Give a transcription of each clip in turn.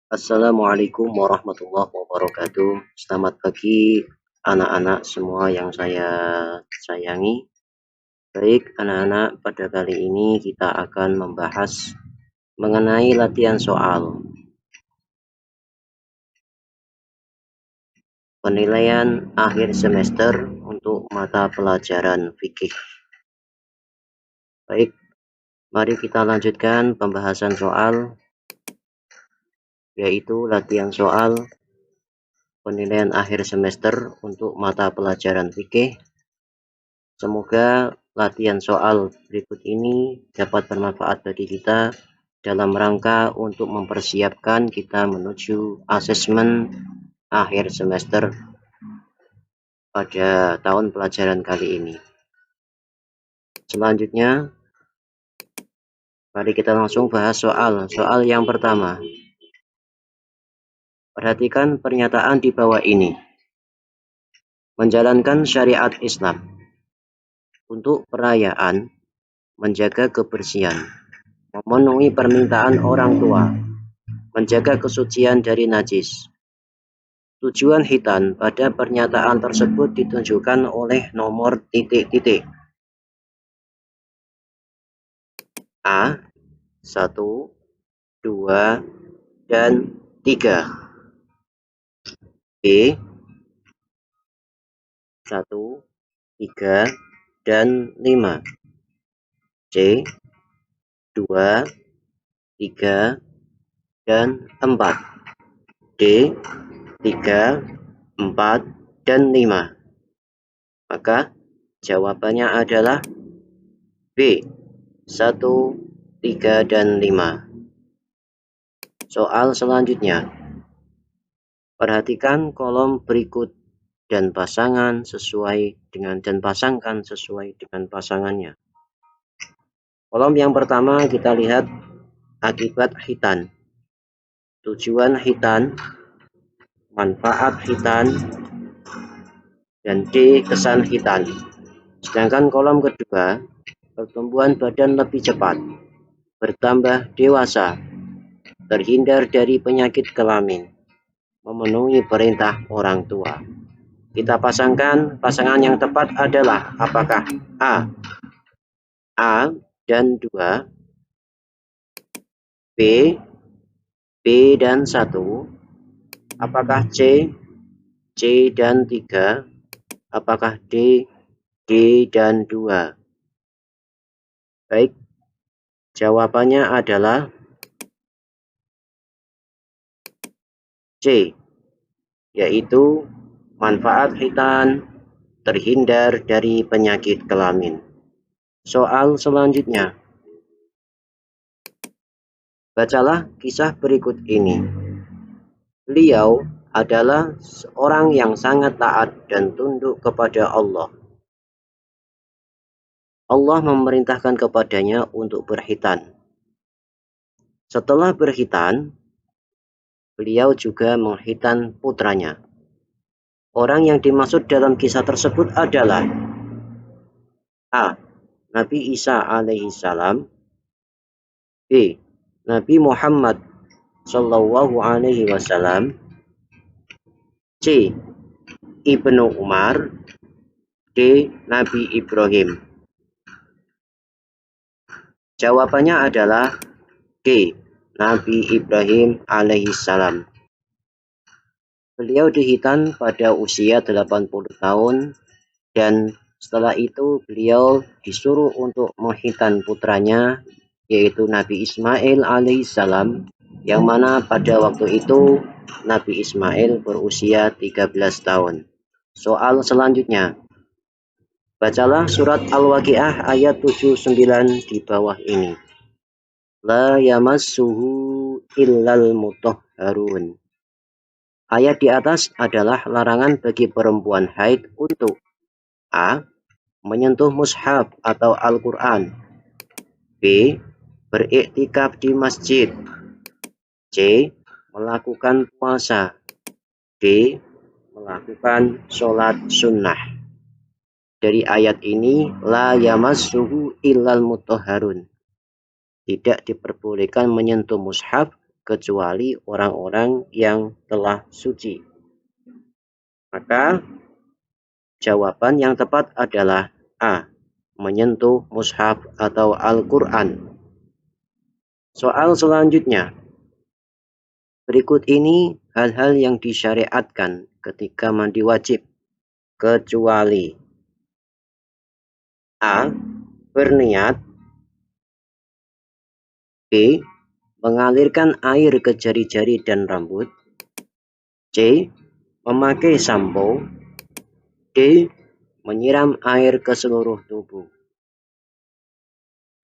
Assalamualaikum warahmatullahi wabarakatuh. Selamat pagi anak-anak semua yang saya sayangi. Baik anak-anak, pada kali ini kita akan membahas mengenai latihan soal penilaian akhir semester untuk mata pelajaran fikih. Baik, mari kita lanjutkan pembahasan soal, yaitu latihan soal penilaian akhir semester untuk mata pelajaran fikih. Semoga latihan soal berikut ini dapat bermanfaat bagi kita dalam rangka untuk mempersiapkan kita menuju asesmen akhir semester pada tahun pelajaran kali ini. Selanjutnya, mari kita langsung bahas soal yang pertama. Perhatikan pernyataan di bawah ini. Menjalankan syariat Islam untuk perayaan, menjaga kebersihan, memenuhi permintaan orang tua, menjaga kesucian dari najis. Tujuan hitan pada pernyataan tersebut ditunjukkan oleh nomor titik-titik. A, 1, 2, dan 3. B, 1, 3, dan 5. C, 2, 3, dan 4. D, 3, 4, dan 5. Maka jawabannya adalah B, 1, 3, dan 5. Soal selanjutnya. Perhatikan kolom berikut dan pasangkan sesuai dengan pasangannya. Kolom yang pertama kita lihat akibat hitan, tujuan hitan, manfaat hitan, dan D, kesan hitan. Sedangkan kolom kedua, pertumbuhan badan lebih cepat, bertambah dewasa, terhindar dari penyakit kelamin, memenuhi perintah orang tua. Kita pasangkan, pasangan yang tepat adalah apakah A dan 2, B dan 1, apakah C dan 3, apakah D dan 2. Baik, jawabannya adalah C, yaitu manfaat hitan, terhindar dari penyakit kelamin. Soal selanjutnya. Bacalah kisah berikut ini. Beliau adalah seorang yang sangat taat dan tunduk kepada Allah. Allah memerintahkan kepadanya untuk berkhitan. Setelah berkhitan, beliau juga mengkhitan putranya. Orang yang dimaksud dalam kisah tersebut adalah A, Nabi Isa alaihissalam, B, Nabi Muhammad sallallahu alaihi wasallam, C, Ibnu Umar, D, Nabi Ibrahim. Jawabannya adalah D, Nabi Ibrahim alaihissalam. Beliau dihitan pada usia 80 tahun dan setelah itu beliau disuruh untuk menghitan putranya, yaitu Nabi Ismail alaihissalam, yang mana pada waktu itu Nabi Ismail berusia 13 tahun. Soal selanjutnya. Bacalah surat Al-Waqiah ayat 79 di bawah ini. La yamassuhu illal mutahharun. Ayat di atas adalah larangan bagi perempuan haid untuk A, menyentuh mushaf atau Al-Quran, B, beriktikaf di masjid, C, melakukan puasa, D, melakukan sholat sunnah. Dari ayat ini, la yamassuhu illal mutahharun, tidak diperbolehkan menyentuh mushaf kecuali orang-orang yang telah suci. Maka jawaban yang tepat adalah A. Menyentuh mushaf atau Al-Quran. Soal selanjutnya. Berikut ini hal-hal yang disyariatkan ketika mandi wajib, kecuali A. Berniat, B. Mengalirkan air ke jari-jari dan rambut, C. Memakai sampo, D. Menyiram air ke seluruh tubuh.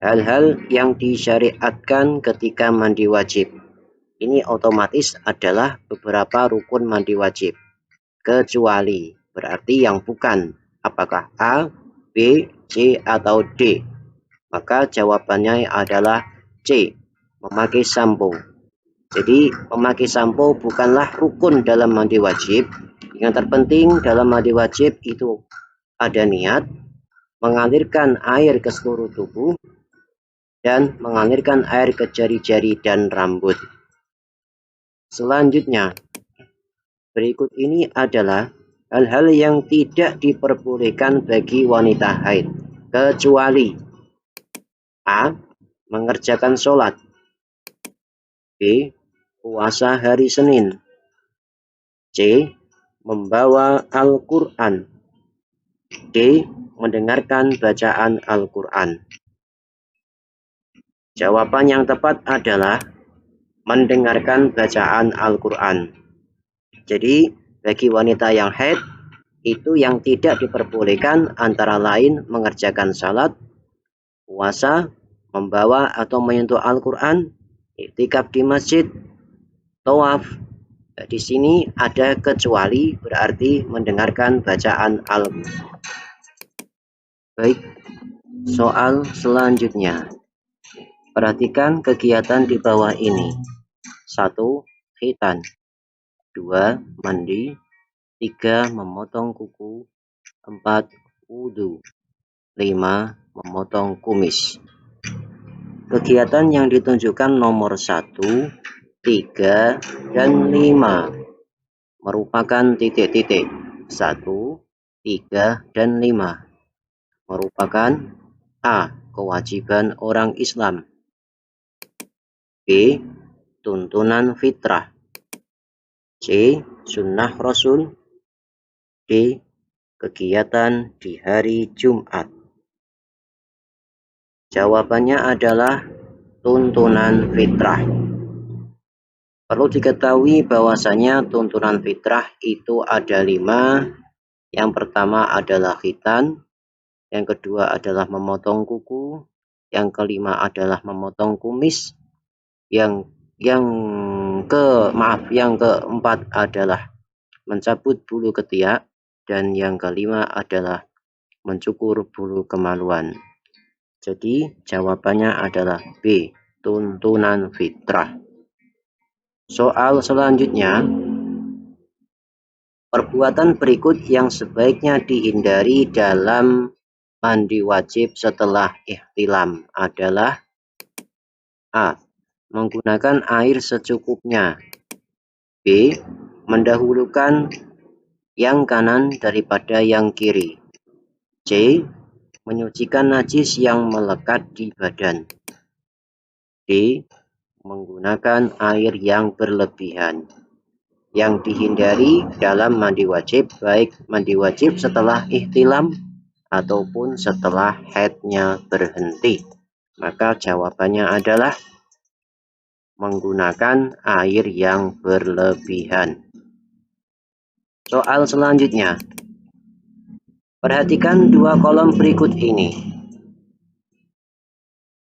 Hal-hal yang disyariatkan ketika mandi wajib. Ini otomatis adalah beberapa rukun mandi wajib. Kecuali berarti yang bukan. Apakah A, B, C, atau D? Maka jawabannya adalah C. Memakai sampo. Jadi memakai sampo bukanlah rukun dalam mandi wajib. Yang terpenting dalam mandi wajib itu ada niat, mengalirkan air ke seluruh tubuh, dan mengalirkan air ke jari-jari dan rambut. Selanjutnya, berikut ini adalah hal-hal yang tidak diperbolehkan bagi wanita haid, kecuali A. Mengerjakan sholat, B. Puasa hari Senin, C. Membawa Al-Quran, D. Mendengarkan bacaan Al-Quran. Jawaban yang tepat adalah mendengarkan bacaan Al-Quran. Jadi bagi wanita yang haid, itu yang tidak diperbolehkan antara lain mengerjakan salat, puasa, membawa atau menyentuh Al-Quran, iktikaf di masjid, tawaf. Di sini ada kecuali, berarti mendengarkan bacaan Al-Quran. Baik, soal selanjutnya. Perhatikan kegiatan di bawah ini. 1. Khitan, 2. Mandi, 3. Memotong kuku, 4. Wudhu, 5. Memotong kumis. Kegiatan yang ditunjukkan nomor 1, 3, dan 5 merupakan titik-titik. 1, 3, dan 5 merupakan A. Kewajiban orang Islam, B. Tuntunan fitrah, C. Sunnah Rasul, D. Kegiatan di hari Jumat. Jawabannya adalah tuntunan fitrah. Perlu diketahui bahwasanya tuntunan fitrah itu ada 5. Yang pertama adalah khitan, yang kedua adalah memotong kuku, yang kelima adalah memotong kumis, yang keempat adalah mencabut bulu ketiak, dan yang kelima adalah mencukur bulu kemaluan. Jadi jawabannya adalah B. Tuntunan fitrah. Soal selanjutnya. Perbuatan berikut yang sebaiknya dihindari dalam mandi wajib setelah ihtilam adalah A. Menggunakan air secukupnya, B. Mendahulukan yang kanan daripada yang kiri, C. Menyucikan najis yang melekat di badan, D. Menggunakan air yang berlebihan. Yang dihindari dalam mandi wajib, baik mandi wajib setelah ihtilam ataupun setelah haidnya berhenti. Maka jawabannya adalah menggunakan air yang berlebihan. Soal selanjutnya. Perhatikan 2 kolom berikut ini.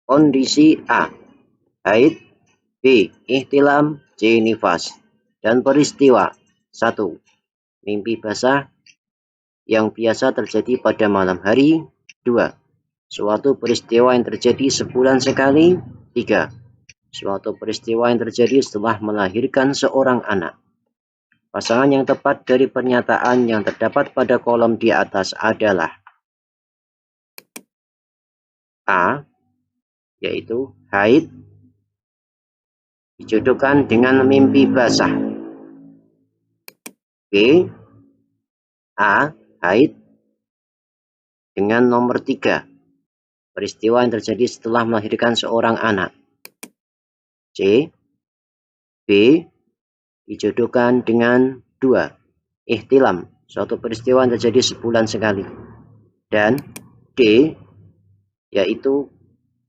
Kondisi A. Haid, B. Ihtilam, C. nifas. Dan peristiwa 1. Mimpi basah yang biasa terjadi pada malam hari. 2. Suatu peristiwa yang terjadi sebulan sekali. 3. Suatu peristiwa yang terjadi setelah melahirkan seorang anak. Pasangan yang tepat dari pernyataan yang terdapat pada kolom di atas adalah A. Yaitu haid, dijodohkan dengan mimpi basah. B. A. Haid dengan nomor 3. Peristiwa yang terjadi setelah melahirkan seorang anak. C. B. Dijodohkan dengan 2. Ihtilam, suatu peristiwa yang terjadi sebulan sekali. Dan D. Yaitu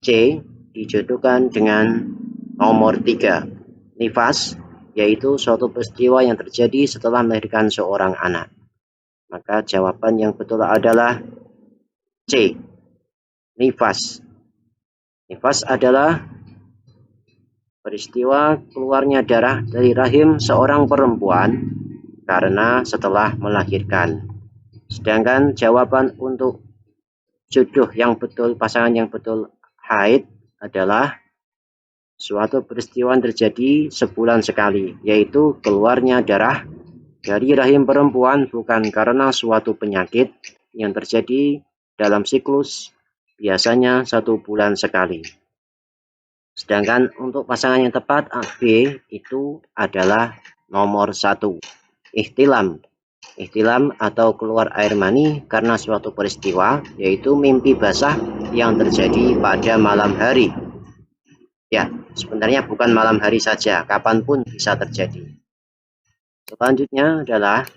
C. Dijodohkan dengan nomor 3. Nifas, yaitu suatu peristiwa yang terjadi setelah melahirkan seorang anak. Maka jawaban yang betul adalah C. Nifas. Nifas adalah peristiwa keluarnya darah dari rahim seorang perempuan karena setelah melahirkan. Sedangkan jawaban untuk jodoh yang betul, pasangan yang betul haid adalah suatu peristiwa yang terjadi sebulan sekali, yaitu keluarnya darah dari rahim perempuan bukan karena suatu penyakit yang terjadi dalam siklus, biasanya 1 bulan sekali. Sedangkan untuk pasangan yang tepat B itu adalah nomor 1. Ihtilam. Ihtilam atau keluar air mani karena suatu peristiwa, yaitu mimpi basah yang terjadi pada malam hari. Ya, sebenarnya bukan malam hari saja, kapanpun bisa terjadi. Selanjutnya adalah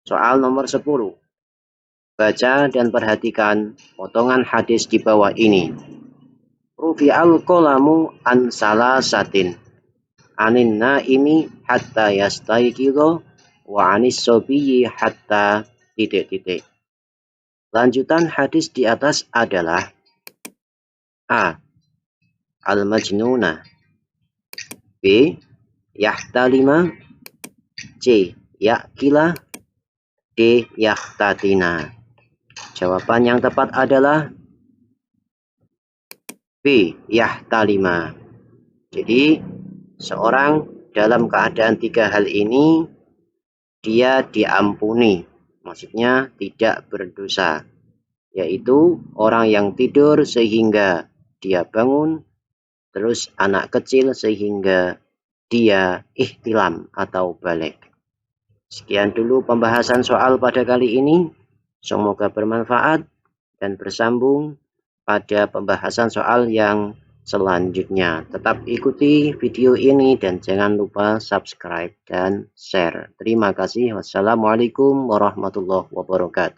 soal nomor 10. Baca dan perhatikan potongan hadis di bawah ini. Rufi'al qalamu an salasatin. Anin naimi hatta yastayqidha wa anis sobiyyi hatta titik-titik. Lanjutan hadis di atas adalah A. Al-majnuna. B. Yahtalima. C. Ya'kila. D. Yahtatina. Jawaban yang tepat adalah B. Yahtalima. Jadi seorang dalam keadaan 3 hal ini dia diampuni, maksudnya tidak berdosa, yaitu orang yang tidur sehingga dia bangun, terus anak kecil sehingga dia ihtilam atau balik. Sekian dulu pembahasan soal pada kali ini. Semoga bermanfaat dan bersambung pada pembahasan soal yang selanjutnya. Tetap ikuti video ini dan jangan lupa subscribe dan share. Terima kasih. Wassalamualaikum warahmatullahi wabarakatuh.